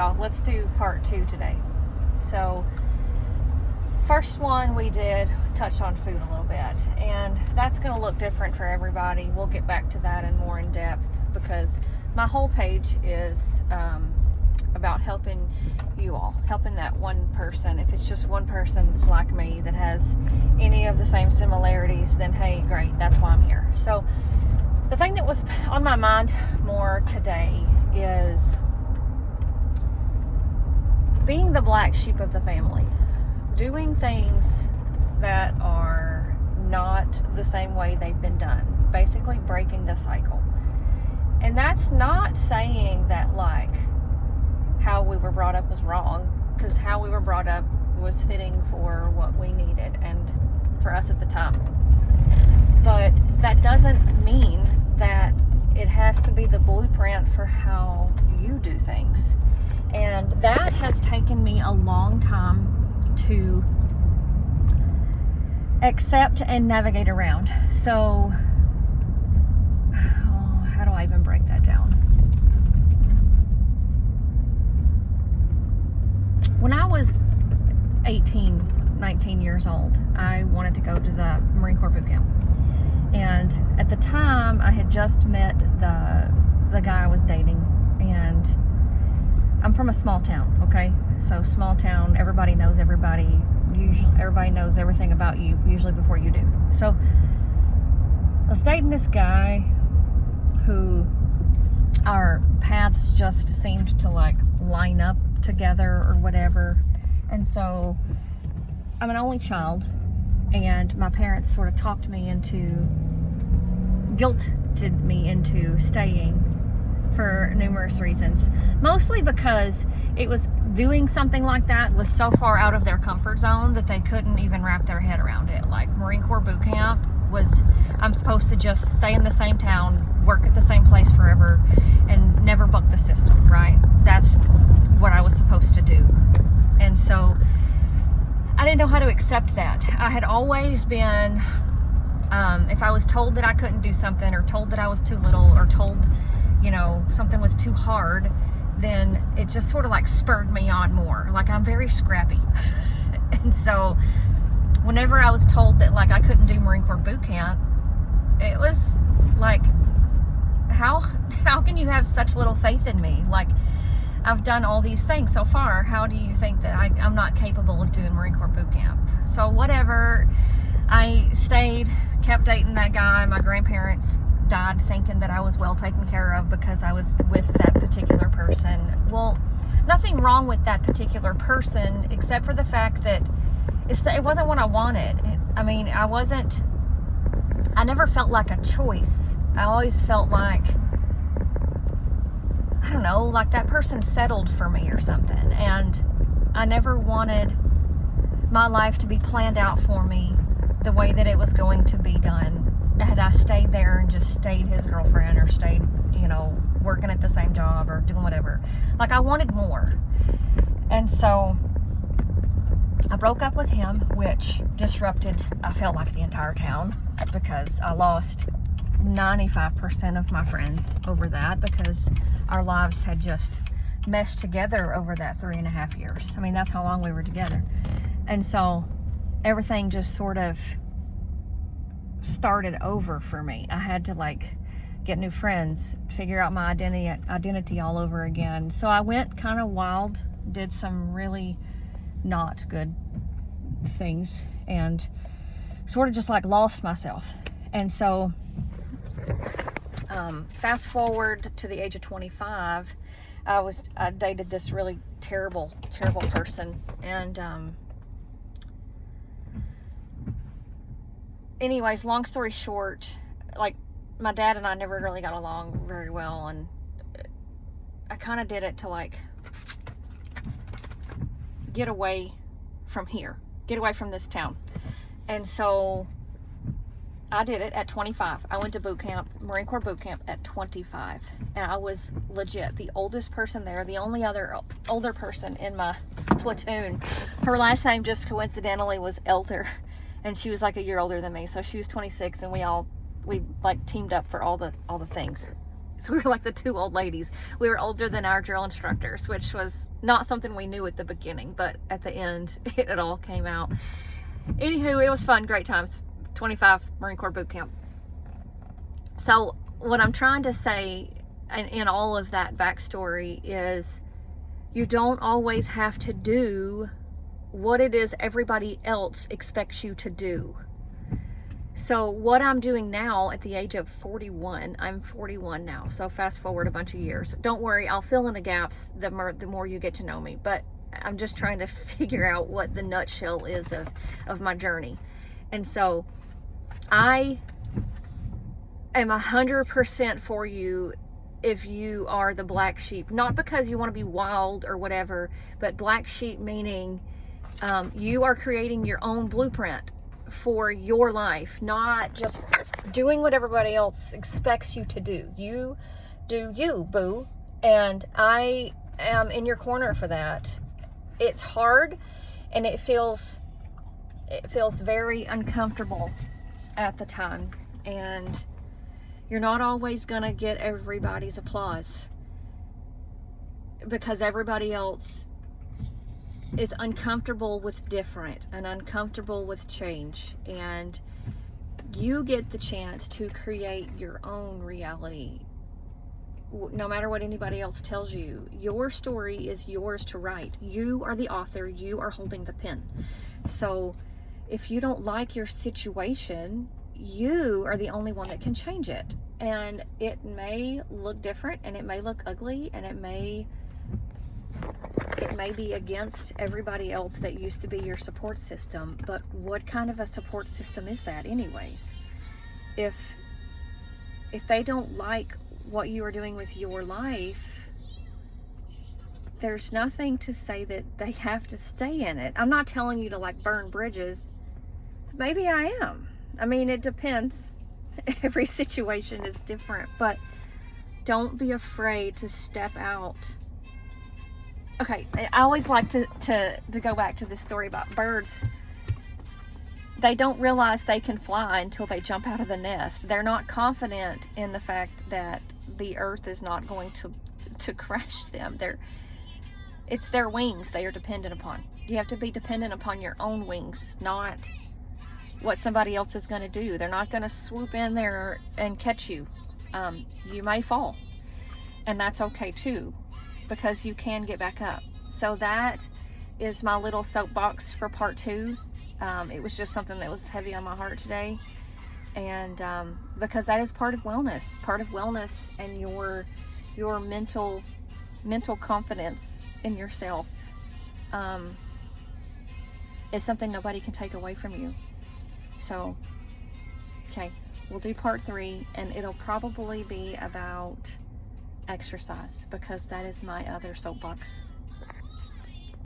y'all, let's do part 2 today. So first one we did was touched on food a little bit, and that's going to look different for everybody. We'll get back to that and more in depth, because my whole page is about helping you all, helping that one person. If it's just one person that's like me that has any of the same similarities, then hey, great, that's why I'm here. So the thing that was on my mind more today is being the black sheep of the family, doing things that are not the same way they've been done, basically breaking the cycle. And that's not saying that like how we were brought up was wrong, because how we were brought up was fitting for what we needed and for us at the time. But that doesn't mean that it has to be the blueprint for how you do things. And that has taken me a long time to accept and navigate around. So, how do I even break that down? When I was 18, 19 years old, I wanted to go to the Marine Corps boot camp. And at the time, I had just met the guy I was dating, and I'm from a small town, okay? So small town, everybody knows everybody. Usually, everybody knows everything about you, usually before you do. So I was dating this guy who our paths just seemed to like line up together or whatever. And so I'm an only child, and my parents sort of guilted me into staying for numerous reasons. Mostly because it was doing something like that was so far out of their comfort zone that they couldn't even wrap their head around it. Like Marine Corps boot camp was, I'm supposed to just stay in the same town, work at the same place forever, and never buck the system, right? That's what I was supposed to do. And so I didn't know how to accept that. I had always been, if I was told that I couldn't do something, or told that I was too little, or told, you know, something was too hard, then it just sort of like spurred me on more. Like, I'm very scrappy. And so whenever I was told that like I couldn't do Marine Corps boot camp, it was like, how can you have such little faith in me? Like, I've done all these things so far. How do you think that I'm not capable of doing Marine Corps boot camp? So whatever, I stayed, kept dating that guy. My grandparents died thinking that I was well taken care of because I was with that particular person. Well, nothing wrong with that particular person, except for the fact that it wasn't what I wanted. I mean, I never felt like a choice. I always felt like, I don't know, like that person settled for me or something. And I never wanted my life to be planned out for me the way that it was going to be done had I stayed there and just stayed his girlfriend, or stayed, you know, working at the same job or doing whatever. Like, I wanted more. And so I broke up with him, which disrupted, I felt like, the entire town, because I lost 95% of my friends over that, because our lives had just meshed together over that 3.5 years. I mean, that's how long we were together. And so everything just sort of started over for me. I had to like get new friends, figure out my identity all over again. So I went kind of wild, did some really not good things, and sort of just like lost myself. And so fast forward to the age of 25, I dated this really terrible person, and anyways, long story short, like, my dad and I never really got along very well, and I kind of did it to like get away from here, get away from this town. And so I did it at 25. I went to boot camp, Marine Corps boot camp, at 25. And I was legit the oldest person there, the only other older person in my platoon. Her last name just coincidentally was Elter. And she was like a year older than me. So she was 26, and we like teamed up for all the things. So we were like the two old ladies. We were older than our drill instructors, which was not something we knew at the beginning, but at the end, it all came out. Anywho, it was fun, great times. 25 Marine Corps boot camp. So what I'm trying to say in all of that backstory is you don't always have to do what it is everybody else expects you to do. So what I'm doing now at the age of 41, I'm 41 now, so fast forward a bunch of years. Don't worry, I'll fill in the gaps the more you get to know me, but I'm just trying to figure out what the nutshell is of my journey. And so I am 100% for you if you are the black sheep. Not because you want to be wild or whatever, but black sheep meaning you are creating your own blueprint for your life, not just doing what everybody else expects you to do. You do you, boo. And I am in your corner for that. It's hard and it feels very uncomfortable at the time, and you're not always gonna get everybody's applause because everybody else is uncomfortable with different and uncomfortable with change, and you get the chance to create your own reality. No matter what anybody else tells you, your story is yours to write. You are the author, you are holding the pen. So if you don't like your situation, you are the only one that can change it. And it may look different, and it may look ugly, and it may be against everybody else that used to be your support system. But what kind of a support system is that anyways? If they don't like what you are doing with your life, there's nothing to say that they have to stay in it. I'm not telling you to like burn bridges. Maybe I am. I mean, it depends. Every situation is different, but don't be afraid to step out. Okay, I always like to go back to this story about birds. They don't realize they can fly until they jump out of the nest. They're not confident in the fact that the earth is not going to crash them. It's their wings they are dependent upon. You have to be dependent upon your own wings, not what somebody else is going to do. They're not going to swoop in there and catch you. You may fall, and that's okay too, because you can get back up. So that is my little soapbox for part 2. It was just something that was heavy on my heart today, and because that is part of wellness and your mental confidence in yourself is something nobody can take away from you. So, okay, we'll do part 3, and it'll probably be about exercise, because that is my other soapbox.